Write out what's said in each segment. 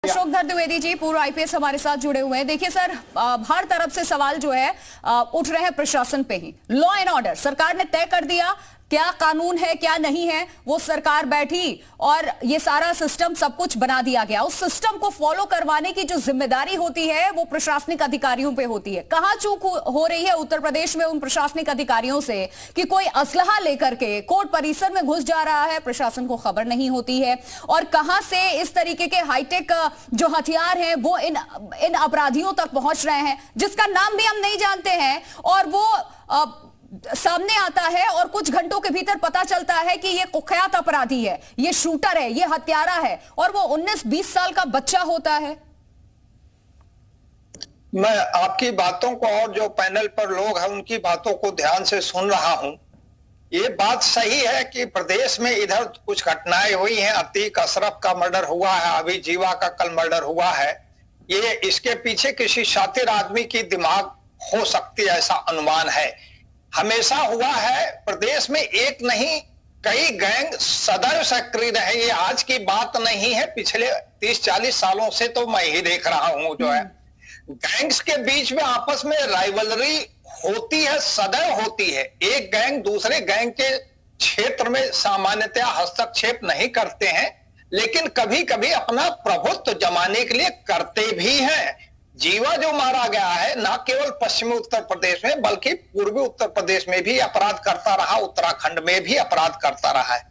अशोक द्विवेदी जी पूर्व आईपीएस हमारे साथ जुड़े हुए हैं। देखिए सर, हर तरफ से सवाल जो है उठ रहे हैं प्रशासन पे ही। लॉ एंड ऑर्डर सरकार ने तय कर दिया, क्या कानून है क्या नहीं है वो सरकार बैठी और ये सारा सिस्टम सब कुछ बना दिया गया। उस सिस्टम को फॉलो करवाने की जो जिम्मेदारी होती है वो प्रशासनिक अधिकारियों पे होती है। कहां चूक हो रही है उत्तर प्रदेश में उन प्रशासनिक अधिकारियों से कि कोई असलहा लेकर के कोर्ट परिसर में घुस जा रहा है, प्रशासन को खबर नहीं होती है। और कहां से इस तरीके के हाईटेक जो हथियार हैं वो इन अपराधियों तक पहुंच रहे हैं जिसका नाम भी हम नहीं जानते हैं, और वो सामने आता है और कुछ घंटों के भीतर पता चलता है कि ये कुख्यात अपराधी है, ये शूटर है, ये हत्यारा है, और वो 19-20 साल का बच्चा होता है। मैं आपकी बातों को और जो पैनल पर लोग हैं उनकी बातों को ध्यान से सुन रहा हूं। ये बात सही है कि प्रदेश में इधर कुछ घटनाएं हुई हैं। अतीक अशरफ का मर्डर हुआ है, अभी जीवा का कल मर्डर हुआ है। ये इसके पीछे किसी शातिर आदमी की दिमाग हो सकती है, ऐसा अनुमान है। हमेशा हुआ है प्रदेश में, एक नहीं कई गैंग सदैव सक्रिय रहे। ये आज की बात नहीं है, पिछले 30-40 सालों से तो मैं ही देख रहा हूं। जो है गैंग्स के बीच में आपस में राइवलरी होती है, सदैव होती है। एक गैंग दूसरे गैंग के क्षेत्र में सामान्यतया हस्तक्षेप नहीं करते हैं, लेकिन कभी कभी अपना प्रभुत्व जमाने के लिए करते भी हैं। जीवा जो मारा गया है न केवल पश्चिमी उत्तर प्रदेश में बल्कि पूर्वी उत्तर प्रदेश में भी अपराध करता रहा, उत्तराखंड में भी अपराध करता रहा है।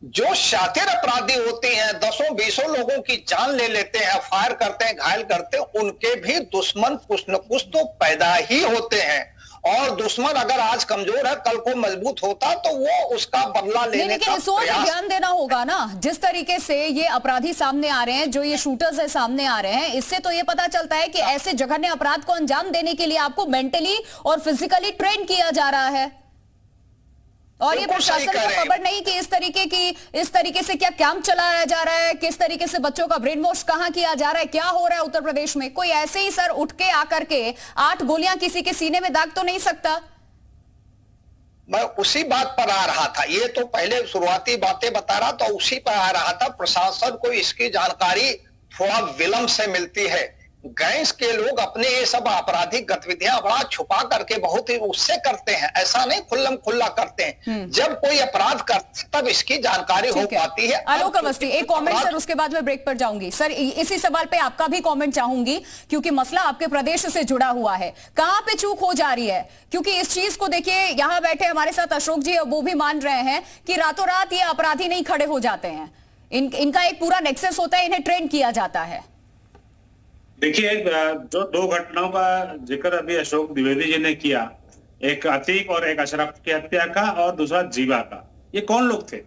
जो शातिर अपराधी होते हैं, 10-20 लोगों की जान ले लेते हैं, फायर करते हैं, घायल करते हैं, उनके भी दुश्मन कुछ न कुछ तो पैदा ही होते हैं। और दुश्मन अगर आज कमजोर है कल को मजबूत होता तो वो उसका बदला लेने का प्रयास। ध्यान देना होगा ना, जिस तरीके से ये अपराधी सामने आ रहे हैं, जो ये शूटर्स है सामने आ रहे हैं, इससे तो ये पता चलता है कि ऐसे जघन्य अपराध को अंजाम देने के लिए आपको मेंटली और फिजिकली ट्रेन किया जा रहा है। और ये प्रशासन को खबर नहीं कि इस तरीके से क्या कैंप चलाया जा रहा है, किस तरीके से बच्चों का ब्रेन वॉश कहां किया जा रहा है, क्या हो रहा है उत्तर प्रदेश में। कोई ऐसे ही सर उठ के आकर के 8 गोलियां किसी के सीने में दाग तो नहीं सकता। मैं उसी बात पर आ रहा था, ये तो पहले शुरुआती बातें बता रहा था, उसी पर आ रहा था। प्रशासन को इसकी जानकारी थोड़ा विलंब से मिलती है। गैंग्स के लोग अपने ये सब आपराधिक गतिविधियां बड़ा छुपा करके बहुत ही उससे करते हैं, ऐसा नहीं खुल्लम खुल्ला करते हैं। जब कोई अपराध करते तब इसकी जानकारी हो पाती है। आलोक अवस्थी, एक कमेंट सर, उसके बाद मैं ब्रेक पर जाऊंगी। सर इसी सवाल पे आपका भी कमेंट चाहूंगी क्योंकि मसला आपके प्रदेश से जुड़ा हुआ है। कहां पे चूक हो जा रही है, क्योंकि इस चीज को देखिए, यहां बैठे हमारे साथ अशोक जी वो भी मान रहे हैं कि रातों रात ये अपराधी नहीं खड़े हो जाते हैं, इनका एक पूरा नेक्सस होता है, इन्हें ट्रेन किया जाता है। देखिए, जो 2 घटनाओं का जिक्र अभी अशोक द्विवेदी जी ने किया, एक अतीक और एक अशरफ की हत्या का और दूसरा जीवा का, ये कौन लोग थे?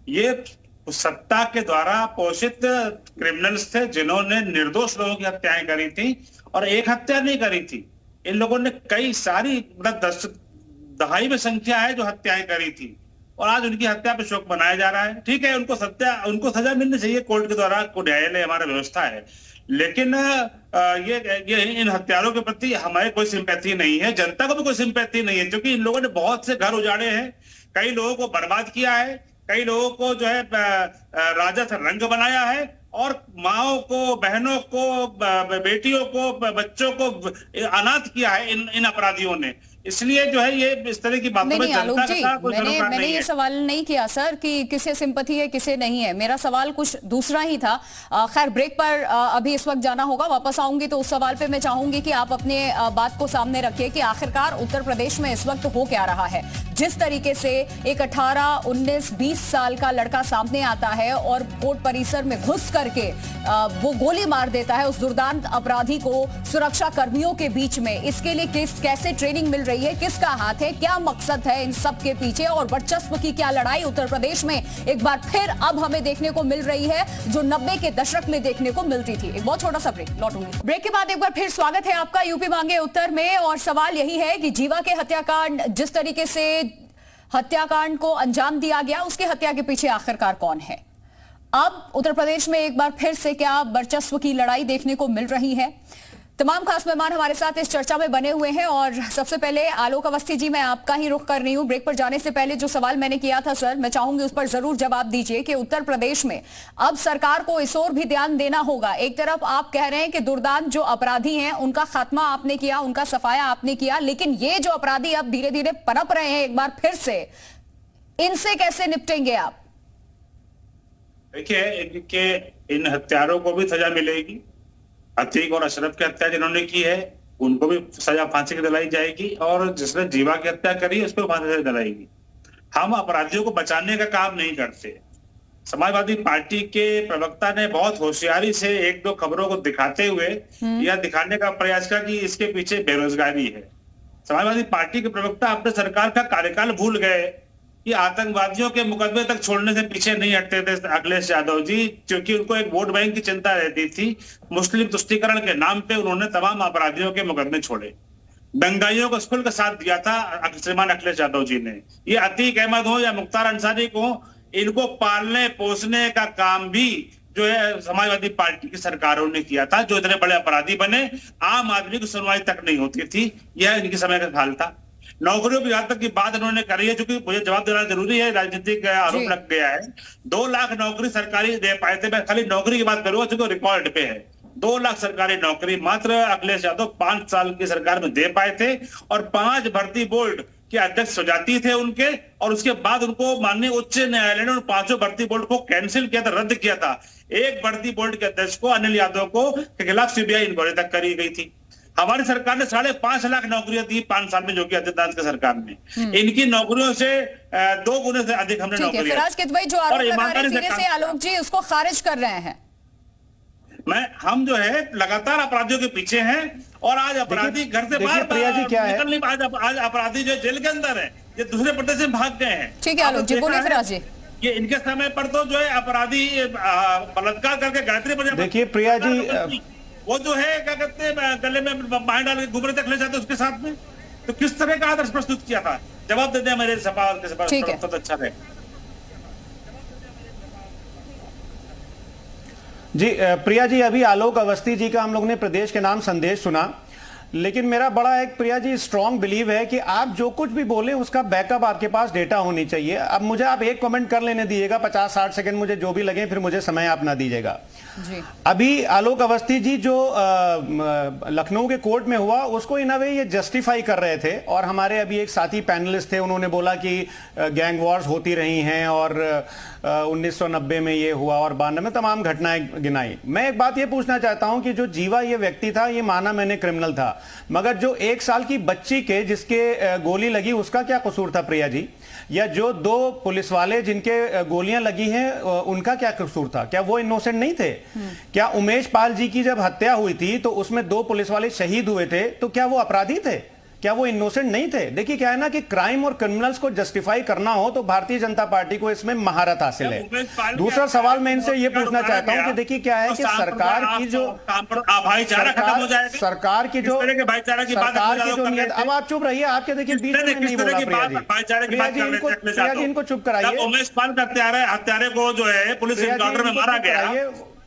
ये सत्ता के द्वारा पोषित क्रिमिनल्स थे जिन्होंने निर्दोष लोगों की हत्याएं करी थी, और एक हत्या नहीं करी थी। इन लोगों ने कई सारी, मतलब दहाई में संख्या है जो हत्याएं करी थी, और आज उनकी हत्या पे शोक मनाया जा रहा है। ठीक है, उनको सजा मिलनी चाहिए कोर्ट के द्वारा, न्यायालय हमारा व्यवस्था है, लेकिन ये इन हत्यारों के प्रति हमारे कोई सिंपैथी नहीं है, जनता को भी कोई सिंपैथी नहीं है, क्योंकि इन लोगों ने बहुत से घर उजाड़े हैं, कई लोगों को बर्बाद किया है, कई लोगों को जो है राजा से रंग बनाया है, और माओं को, बहनों को, बेटियों को, बच्चों को अनाथ किया है इन अपराधियों ने। इसलिए जो है ये इस तरह की बातों में जनता के साथ कोई सरोकार नहीं है। मैंने ये सवाल नहीं किया सर कि किसे सिंपैथी है किसे नहीं है, मेरा सवाल कुछ दूसरा ही था। खैर ब्रेक पर अभी इस वक्त जाना होगा, वापस आऊंगी तो उस सवाल पे मैं चाहूंगी कि आप अपने बात को सामने रखिए कि आखिरकार उत्तर प्रदेश में इस वक्त हो क्या रहा है। जिस तरीके से एक 18, 19, 20 साल का लड़का सामने आता है और कोर्ट परिसर में घुस करके वो गोली मार देता है उस दुर्दांत अपराधी को सुरक्षा कर्मियों के बीच में, इसके लिए कैसे ट्रेनिंग मिल रही है, किसका हाथ है, क्या मकसद है इन सब के पीछे, और वर्चस्व की क्या लड़ाई उत्तर प्रदेश में एक बार फिर अब हमें देखने को मिल रही है जो 90 के दशक में देखने को मिलती थी। एक बहुत छोटा सा ब्रेक, लौटूंगी। ब्रेक के बाद एक बार फिर स्वागत है आपका यूपी मांगे उत्तर में, और सवाल यही है कि जीवा के हत्याकांड, जिस तरीके से हत्याकांड को अंजाम दिया गया, उसकी हत्या के पीछे आखिरकार कौन है। अब उत्तर प्रदेश में एक बार फिर से क्या वर्चस्व की लड़ाई देखने को मिल रही है। तमाम खास मेहमान हमारे साथ इस चर्चा में बने हुए हैं और सबसे पहले आलोक अवस्थी जी, मैं आपका ही रुख कर रही हूं। ब्रेक पर जाने से पहले जो सवाल मैंने किया था सर, मैं चाहूंगी उस पर जरूर जवाब दीजिए कि उत्तर प्रदेश में अब सरकार को इस ओर भी ध्यान देना होगा। एक तरफ आप कह रहे हैं कि दुर्दांत जो अपराधी हैं उनका खात्मा आपने किया, उनका सफाया आपने किया, लेकिन ये जो अपराधी अब धीरे धीरे पनप रहे हैं एक बार फिर से, इनसे कैसे निपटेंगे आप? देखिए, इन हत्यारों को भी सजा मिलेगी। अतीक और अशरफ की हत्या जिन्होंने की है उनको भी सजा फांसी की दिलाई जाएगी, और जिसने जीवा की हत्या करी है उसको फांसी दिलाएगी। हम अपराधियों को बचाने का काम नहीं करते। समाजवादी पार्टी के प्रवक्ता ने बहुत होशियारी से एक दो खबरों को दिखाते हुए यह दिखाने का प्रयास किया कि इसके पीछे बेरोजगारी है। समाजवादी पार्टी के प्रवक्ता अपने सरकार का कार्यकाल भूल गए कि आतंकवादियों के मुकदमे तक छोड़ने से पीछे नहीं हटते थे अखिलेश यादव जी, क्योंकि उनको एक वोट बैंक की चिंता रहती थी। मुस्लिम तुष्टीकरण के नाम पे उन्होंने तमाम अपराधियों के मुकदमे छोड़े। दंगाइयों को स्कूल का साथ दिया था श्रीमान अखिलेश यादव जी ने। ये अतीक अहमद हो या मुख्तार अंसारी को, इनको पालने पोसने का काम भी जो है समाजवादी पार्टी की सरकारों ने किया था। जो इतने बड़े अपराधी बने, आम आदमी की सुनवाई तक नहीं होती थी। यह इनके समय का हाल था। नौकरियों की यहाँ तक की बात इन्होंने करी है, क्योंकि मुझे जवाब देना जरूरी है, राजनीतिक आरोप लग गया है। 2 लाख नौकरी सरकारी दे पाए थे। मैं खाली नौकरी की बात करूंगा क्योंकि रिकॉर्ड पे है। 2 लाख सरकारी नौकरी मात्र अखिलेश यादव 5 साल की सरकार में दे पाए थे, और 5 भर्ती बोर्ड के अध्यक्ष सुजाती थे उनके, और उसके बाद उनको माननीय उच्च न्यायालय ने उन 5 भर्ती बोर्ड को कैंसिल किया था, रद्द किया था। एक भर्ती बोर्ड के अध्यक्ष को, अनिल यादव को, के खिलाफ सीबीआई इंक्वायरी तक करी गई थी। हमारी सरकार ने 5.5 लाख नौकरियां दी 5 साल में, जो कि आदित्यनाथ की सरकार ने। इनकी नौकरियों से 2 गुने से अधिक हमने नौकरियां। फिराज किदवई जो आरोप लगा रहे हैं सिरे से आलोक जी, उसको खारिज कर रहे हैं। हम जो है लगातार अपराधियों के पीछे हैं, और आज अपराधी घर से बाहर निकल नहीं। आज अपराधी जो जेल के अंदर है, ये दूसरे प्रदेश से भाग गए हैं। ठीक है आलोक जी, बोलिए फिराज जी। ये इनके समय पर तो जो है अपराधी बलात्कार करके गायत्री बजा, देखिए प्रिया जी, वो जो है क्या कहते हैं गले में बाएं डाल के घूमने तक ले जाते उसके साथ में, तो किस तरह का आदर्श प्रस्तुत किया था? जवाब दे दिया मेरे सवाल के सवाल। ठीक है, अच्छा है जी। प्रिया जी, अभी आलोक अवस्थी जी का हम लोग ने प्रदेश के नाम संदेश सुना, लेकिन मेरा बड़ा एक प्रिया जी स्ट्रांग बिलीव है कि आप जो कुछ भी बोले उसका बैकअप आपके पास डेटा होनी चाहिए। अब मुझे आप एक कमेंट कर लेने दीजिएगा, 50-60 सेकंड मुझे जो भी लगे, फिर मुझे समय आप ना दीजिएगा जी। अभी आलोक अवस्थी जी जो लखनऊ के कोर्ट में हुआ उसको इन अ वे ये जस्टिफाई कर रहे थे, और हमारे अभी एक साथी पैनलिस्ट थे, उन्होंने बोला कि गैंग वॉर्स होती रही हैं, और 1990 में ये हुआ और 92 में तमाम घटनाएं गिनाई। मैं एक बात ये पूछना चाहता हूं कि जो जीवा ये व्यक्ति था, ये माना मैंने क्रिमिनल था, मगर जो 1 साल की बच्ची के जिसके गोली लगी उसका क्या कसूर था प्रिया जी? या जो 2 पुलिस वाले जिनके गोलियां लगी हैं उनका क्या कसूर था? क्या वो इनोसेंट नहीं थे? क्या उमेश पाल जी की जब हत्या हुई थी तो उसमें 2 पुलिस वाले शहीद हुए थे, तो क्या वो अपराधी थे? क्या वो इनोसेंट नहीं थे? देखिए क्या है ना कि क्राइम और क्रिमिनल्स को जस्टिफाई करना हो तो भारतीय जनता पार्टी को इसमें महारत हासिल है। दूसरा सवाल मैं इनसे ये पूछना चाहता हूं कि देखिए क्या है कि सरकार की जो नियत, अब आप चुप रहिए, आपके देखिए बीच में नहीं बोला प्रिया जी, इनको चुप कराइए। उमेश पाल का हत्यारे को जो है पुलिस एनकाउंटर में मारा गया,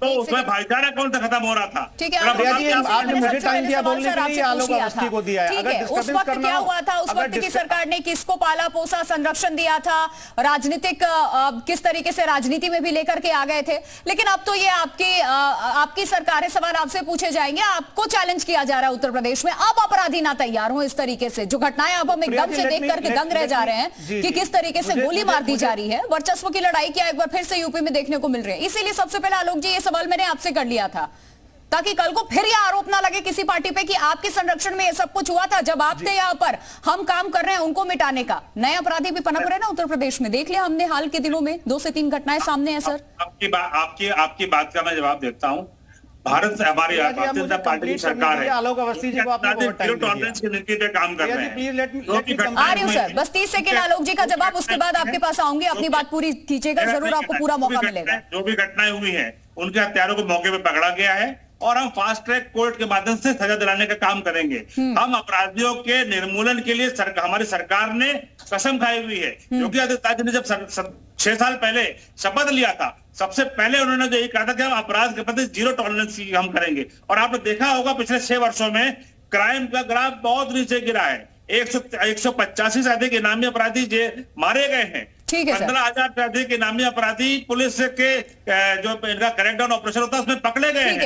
तो उसमें भाईचारा कौन सा खत्म हो रहा था? ठीक है, आपने मुझे टाइम दिया बोलने के लिए, आलोक अवस्थी को दिया है। अगर उस वक्त क्या हुआ था? उस वक्त की सरकार ने किसको पाला पोसा, संरक्षण दिया था, राजनीतिक किस तरीके से राजनीति में भी लेकर के आ गए थे। लेकिन अब तो ये आपकी सरकार है, सवाल आपसे पूछे जाएंगे, आपको चैलेंज किया जा रहा है उत्तर प्रदेश में। अब अपराधी ना तैयार हो इस तरीके से, जो घटनाएं अब हम एकदम से देख करके दंग रह जा रहे हैं कि किस तरीके से गोली मार दी जा रही है। वर्चस्व की लड़ाई क्या एक बार फिर से यूपी में देखने को मिल रही है। इसीलिए सबसे पहले आलोक जी सवाल मैंने आपसे कर लिया था, ताकि कल को फिर यह आरोप ना लगे किसी पार्टी पे कि आपके संरक्षण में ये सब कुछ हुआ था। जब आप थे यहाँ पर, हम काम कर रहे हैं उनको मिटाने का। नए अपराधी भी पनप रहे हैं ना उत्तर प्रदेश में, देख लिया हमने हाल के दिनों में 2 से 3 घटनाएं सामने हैं। सर आपकी बात का मैं जवाब देता हूँ। भारत हमारी भारतीय जनता पार्टी की सरकार है, आलोक अवस्थी जी को टॉलरेंस की नीति पे काम कर रहे हैं। आ रही हूँ सर, बस 30 सेकंड आलोक जी का जवाब, उसके बाद आपके पास आऊंगी। अपनी बात पूरी कीजिएगा, जरूर आपको पूरा मौका मिलेगा। जो भी घटनाएं हुई है उनके हत्यारों को मौके पे पकड़ा गया है, और हम फास्ट ट्रैक कोर्ट के माध्यम से सजा दिलाने का काम करेंगे। हम अपराधियों के निर्मूलन के लिए हमारी सरकार ने कसम खाई हुई है। योगी आदित्यनाथ जी ने जब 6 साल पहले शपथ लिया था, सबसे पहले उन्होंने जो ये कहा था कि हम अपराध के प्रति जीरो टॉलरेंस हम करेंगे। और आपने देखा होगा पिछले 6 वर्षों में क्राइम का ग्राफ बहुत नीचे गिरा है। 185 से अधिक इनामी अपराधी मारे गए हैं। 15,000 से अधिक इनामी अपराधी पुलिस के जो इनका क्रैकडाउन ऑपरेशन होता है उसमें पकड़े गए हैं।